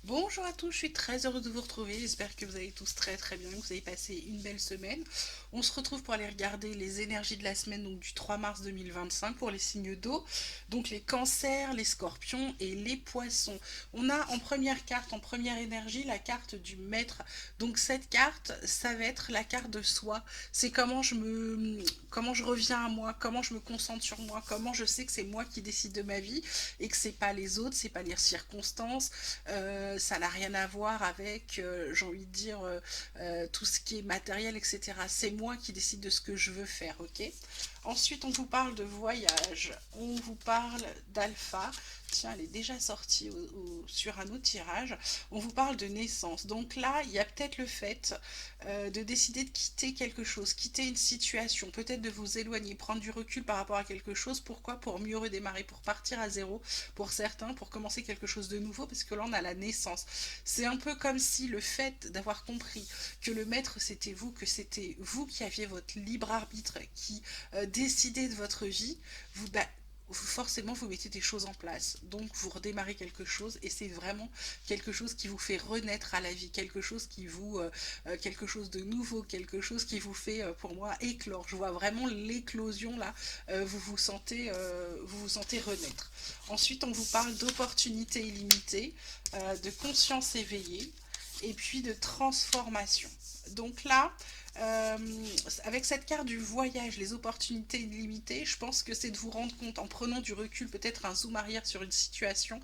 Bonjour à tous, je suis très heureuse de vous retrouver. J'espère que vous allez tous très très bien, que vous avez passé une belle semaine. On se retrouve pour aller regarder les énergies de la semaine, donc du 3 mars 2025 pour les signes d'eau, donc les cancers, les scorpions et les poissons. On a en première carte, en première énergie, la carte du maître. Donc cette carte, ça va être la carte de soi. C'est comment je reviens à moi, comment je me concentre sur moi, comment je sais que c'est moi qui décide de ma vie et que c'est pas les autres, c'est pas les circonstances. Ça n'a rien à voir avec, j'ai envie de dire, tout ce qui est matériel, etc. C'est moi qui décide de ce que je veux faire, ok. Ensuite, on vous parle de voyage, on vous parle d'alpha. Tiens, elle est déjà sortie sur un autre tirage. On vous parle de naissance. Donc là, il y a peut-être le fait de décider de quitter quelque chose, quitter une situation, peut-être de vous éloigner, prendre du recul par rapport à quelque chose. Pourquoi? Pour mieux redémarrer, pour partir à zéro, pour certains, pour commencer quelque chose de nouveau, parce que là, on a la naissance. C'est un peu comme si le fait d'avoir compris que le maître, c'était vous, que c'était vous qui aviez votre libre arbitre, qui décidez de votre vie, forcément vous mettez des choses en place, donc vous redémarrez quelque chose et c'est vraiment quelque chose qui vous fait renaître à la vie, quelque chose quelque chose de nouveau, quelque chose qui vous fait pour moi éclore. Je vois vraiment l'éclosion là. Vous vous sentez renaître. Ensuite on vous parle d'opportunités illimitées, de conscience éveillée et puis de transformation. Donc là, euh, avec cette carte du voyage, les opportunités illimitées, je pense que c'est de vous rendre compte en prenant du recul, peut-être un zoom arrière sur une situation,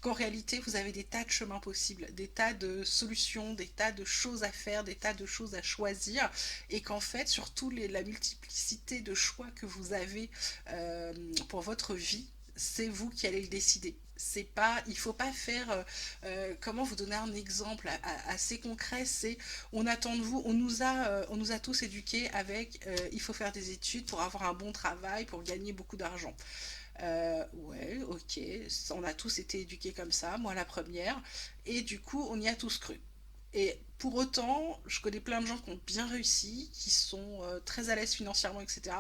qu'en réalité vous avez des tas de chemins possibles, des tas de solutions, des tas de choses à faire, des tas de choses à choisir, et qu'en fait, surtout la multiplicité de choix que vous avez pour votre vie, c'est vous qui allez le décider. C'est pas, il faut pas faire. Comment vous donner un exemple assez concret? C'est, on attend de vous, on nous a tous éduqués avec, il faut faire des études pour avoir un bon travail, pour gagner beaucoup d'argent. Ouais, ok, on a tous été éduqués comme ça, moi la première, et du coup on y a tous cru. Et pour autant, je connais plein de gens qui ont bien réussi, qui sont très à l'aise financièrement, etc.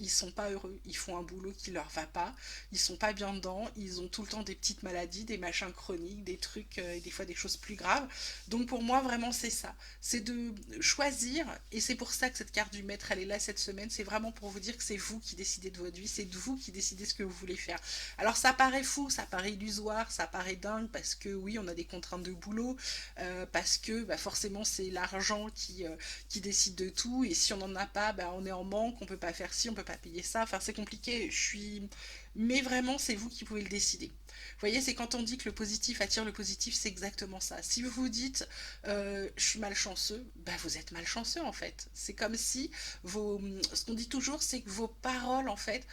Ils sont pas heureux, ils font un boulot qui leur va pas, ils sont pas bien dedans, ils ont tout le temps des petites maladies, des machins chroniques, des trucs et des fois des choses plus graves. Donc pour moi vraiment c'est ça, c'est de choisir, et c'est pour ça que cette carte du maître elle est là cette semaine, c'est vraiment pour vous dire que c'est vous qui décidez de votre vie, c'est vous qui décidez ce que vous voulez faire. Alors ça paraît fou, ça paraît illusoire, ça paraît dingue parce que oui on a des contraintes de boulot, parce que bah, forcément c'est l'argent qui décide de tout, et si on n'en a pas, bah, on est en manque, on peut pas faire ci, on peut pas payer ça, enfin c'est compliqué, mais vraiment c'est vous qui pouvez le décider. Vous voyez, c'est quand on dit que le positif attire le positif, c'est exactement ça. Si vous vous dites je suis malchanceux, bah vous êtes malchanceux en fait. C'est comme si ce qu'on dit toujours, c'est que vos paroles en fait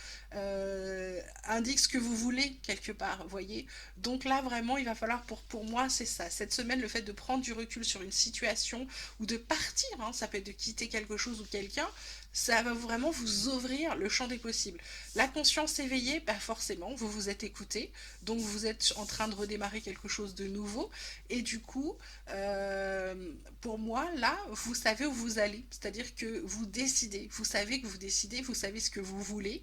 indiquent ce que vous voulez quelque part, vous voyez. Donc là vraiment, il va falloir pour moi, c'est ça. Cette semaine, le fait de prendre du recul sur une situation ou de partir, hein, ça peut être de quitter quelque chose ou quelqu'un, ça va vraiment vous ouvrir le champ des possibles. La conscience éveillée, bah forcément, vous vous êtes écouté, donc vous êtes en train de redémarrer quelque chose de nouveau, et du coup, pour moi, là, vous savez où vous allez, c'est-à-dire que vous décidez, vous savez que vous décidez, vous savez ce que vous voulez,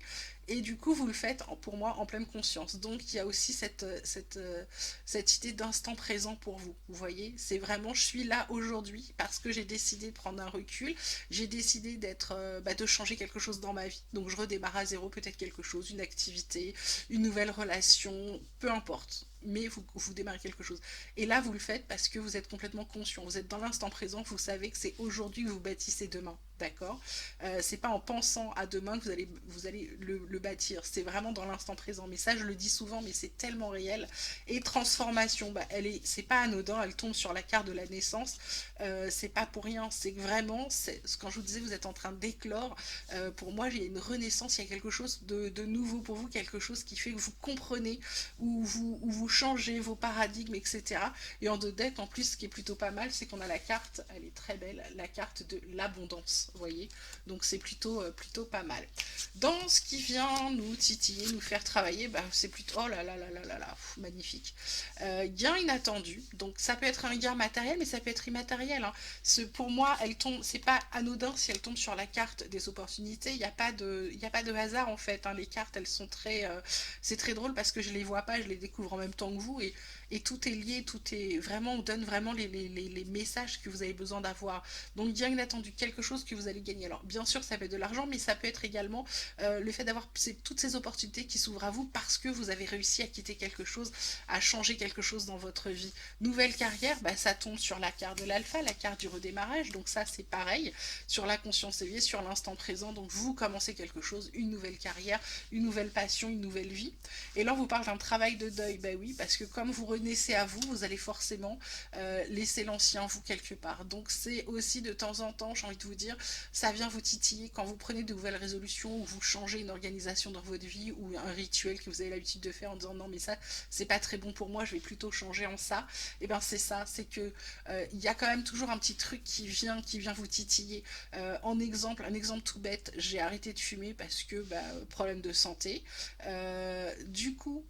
et du coup, vous le faites, pour moi, en pleine conscience. Donc, il y a aussi cette idée d'instant présent pour vous. Vous voyez, c'est vraiment, je suis là aujourd'hui parce que j'ai décidé de prendre un recul, j'ai décidé de changer quelque chose dans ma vie. Donc, je redémarre à zéro, peut-être quelque chose, une activité, une nouvelle relation, peu importe. Mais vous démarrez quelque chose. Et là, vous le faites parce que vous êtes complètement conscient. Vous êtes dans l'instant présent, vous savez que c'est aujourd'hui que vous bâtissez demain. D'accord. C'est pas en pensant à demain que vous allez le bâtir. C'est vraiment dans l'instant présent. Mais ça, je le dis souvent, mais c'est tellement réel. Et transformation, bah, c'est pas anodin. Elle tombe sur la carte de la naissance. C'est pas pour rien. C'est que vraiment, quand je vous disais, vous êtes en train d'éclore. Pour moi, il y a une renaissance. Il y a quelque chose de nouveau pour vous, quelque chose qui fait que vous comprenez, où vous changez vos paradigmes, etc. Et en deux decks, en plus, ce qui est plutôt pas mal, c'est qu'on a la carte, elle est très belle, la carte de l'abondance, vous voyez. Donc c'est plutôt pas mal. Dans ce qui vient nous titiller, nous faire travailler, bah, c'est plutôt, oh là là là là là là, magnifique. Gain inattendu, donc ça peut être un gain matériel, mais ça peut être immatériel, hein. Pour moi, elle tombe, c'est pas anodin si elle tombe sur la carte des opportunités, il y a pas de hasard en fait, hein. Les cartes, elles sont c'est très drôle parce que je les vois pas, je les découvre en même temps que vous, et tout est lié, tout est vraiment, on donne vraiment les messages que vous avez besoin d'avoir. Donc bien attendu, quelque chose que vous allez gagner. Alors bien sûr, ça peut être de l'argent, mais ça peut être également le fait d'avoir toutes ces opportunités qui s'ouvrent à vous parce que vous avez réussi à quitter quelque chose, à changer quelque chose dans votre vie. Nouvelle carrière, bah, ça tombe sur la carte de l'alpha, la carte du redémarrage, donc ça c'est pareil, sur la conscience éveillée, sur l'instant présent, donc vous commencez quelque chose, une nouvelle carrière, une nouvelle passion, une nouvelle vie. Et là on vous parle d'un travail de deuil, bah oui, parce que comme vous renaissez à vous, vous allez forcément laisser l'ancien vous quelque part. Donc c'est aussi de temps en temps, j'ai envie de vous dire, ça vient vous titiller quand vous prenez de nouvelles résolutions ou vous changez une organisation dans votre vie ou un rituel que vous avez l'habitude de faire en disant non mais ça c'est pas très bon pour moi, je vais plutôt changer en ça. Et ben c'est ça, c'est que il y a quand même toujours un petit truc qui vient vous titiller. En exemple, un exemple tout bête, j'ai arrêté de fumer parce que bah, problème de santé. Du coup,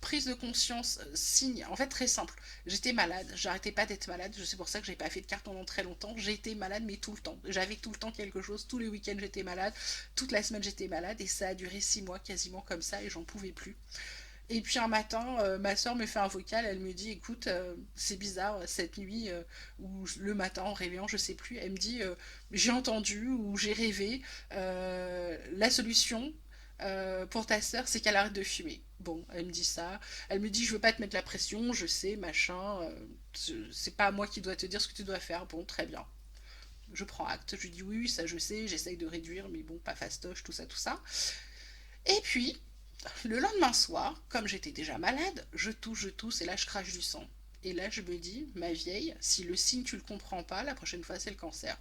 prise de conscience, signe, en fait très simple. J'étais malade, j'arrêtais pas d'être malade, c'est pour ça que j'ai pas fait de carte pendant très longtemps. J'ai été malade, mais tout le temps. J'avais tout le temps quelque chose, tous les week-ends j'étais malade, toute la semaine j'étais malade, et ça a duré 6 mois quasiment comme ça, et j'en pouvais plus. Et puis un matin, ma soeur me fait un vocal, elle me dit, écoute, c'est bizarre, cette nuit, ou le matin en réveillant, je sais plus, elle me dit, j'ai entendu ou j'ai rêvé, la solution pour ta soeur, c'est qu'elle arrête de fumer. Bon, elle me dit ça, elle me dit, je veux pas te mettre la pression, je sais, machin, c'est pas à moi qui dois te dire ce que tu dois faire, bon, très bien. Je prends acte, je lui dis oui, oui, ça je sais, j'essaye de réduire, mais bon, pas fastoche, tout ça, tout ça. Et puis, le lendemain soir, comme j'étais déjà malade, je tousse et là je crache du sang. Et là je me dis, ma vieille, si le signe tu le comprends pas, la prochaine fois c'est le cancer.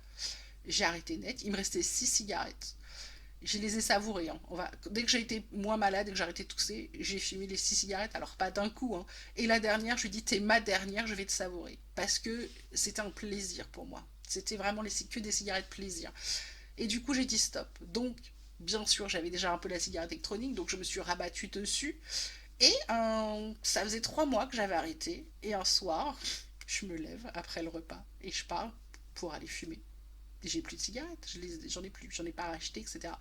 J'ai arrêté net, il me restait 6 cigarettes. Je les ai savourées. Hein. Dès que j'ai été moins malade et que j'ai arrêté de tousser, j'ai fumé les 6 cigarettes. Alors pas d'un coup. Hein. Et la dernière, je lui dis, t'es ma dernière, je vais te savourer. Parce que c'était un plaisir pour moi. C'était vraiment que des cigarettes plaisir. Et du coup, j'ai dit stop. Donc, bien sûr, j'avais déjà un peu la cigarette électronique, donc je me suis rabattue dessus. Et ça faisait 3 mois que j'avais arrêté. Et un soir, je me lève après le repas et je pars pour aller fumer. J'ai plus de cigarettes, j'en ai plus, j'en ai pas racheté, etc.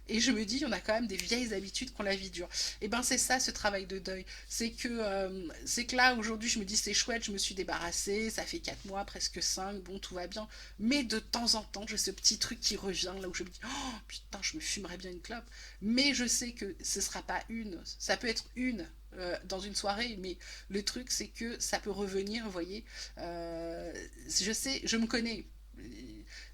Et je me dis, on a quand même des vieilles habitudes qu'on la vie dure. Et ben c'est ça ce travail de deuil. C'est que là, aujourd'hui, je me dis, c'est chouette, je me suis débarrassée, ça fait 4 mois, presque 5, bon, tout va bien. Mais de temps en temps, j'ai ce petit truc qui revient, là où je me dis, oh putain, je me fumerais bien une clope. Mais je sais que ce sera pas une, ça peut être une. Dans une soirée, mais le truc c'est que ça peut revenir, vous voyez. Je sais, je me connais,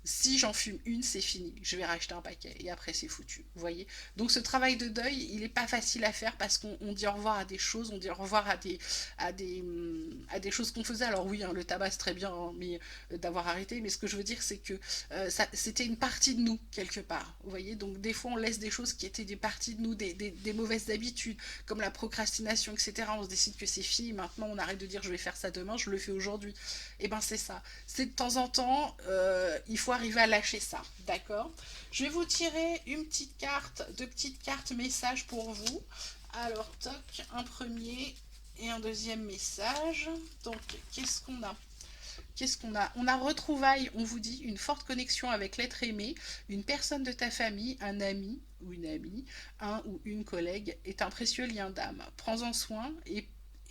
si j'en fume une, c'est fini. Je vais racheter un paquet et après c'est foutu. Vous voyez. Donc ce travail de deuil, il n'est pas facile à faire parce qu'on dit au revoir à des choses, on dit au revoir à des choses qu'on faisait. Alors oui, hein, le tabac c'est très bien, hein, mais d'avoir arrêté. Mais ce que je veux dire, c'est que c'était une partie de nous quelque part. Vous voyez. Donc des fois, on laisse des choses qui étaient des parties de nous, des mauvaises habitudes, comme la procrastination, etc. On se décide que c'est fini. Maintenant, on arrête de dire je vais faire ça demain, je le fais aujourd'hui. Et ben c'est ça. C'est de temps en temps, il faut arriver à lâcher ça, d'accord. Je vais vous tirer une petite carte, deux petites cartes messages pour vous. Alors, toc, un premier et un deuxième message. Donc, qu'est-ce qu'on a? Qu'est-ce qu'on a? On a retrouvailles, on vous dit, une forte connexion avec l'être aimé, une personne de ta famille, un ami ou une amie, un ou une collègue est un précieux lien d'âme. Prends-en soin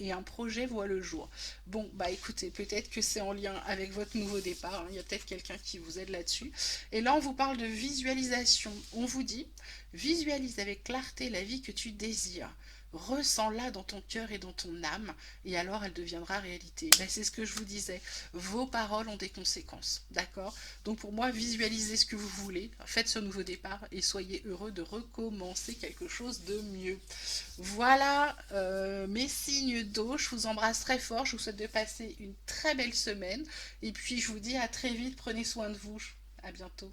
et un projet voit le jour. Bon, bah écoutez, peut-être que c'est en lien avec votre nouveau départ, hein. Il y a peut-être quelqu'un qui vous aide là-dessus. Et là, on vous parle de visualisation. On vous dit, visualise avec clarté la vie que tu désires. Ressens-la dans ton cœur et dans ton âme, et alors elle deviendra réalité. Ben, c'est ce que je vous disais. Vos paroles ont des conséquences, d'accord? Donc pour moi, visualisez ce que vous voulez, faites ce nouveau départ et soyez heureux de recommencer quelque chose de mieux. Voilà mes signes d'eau. Je vous embrasse très fort. Je vous souhaite de passer une très belle semaine. Et puis je vous dis à très vite. Prenez soin de vous. À bientôt.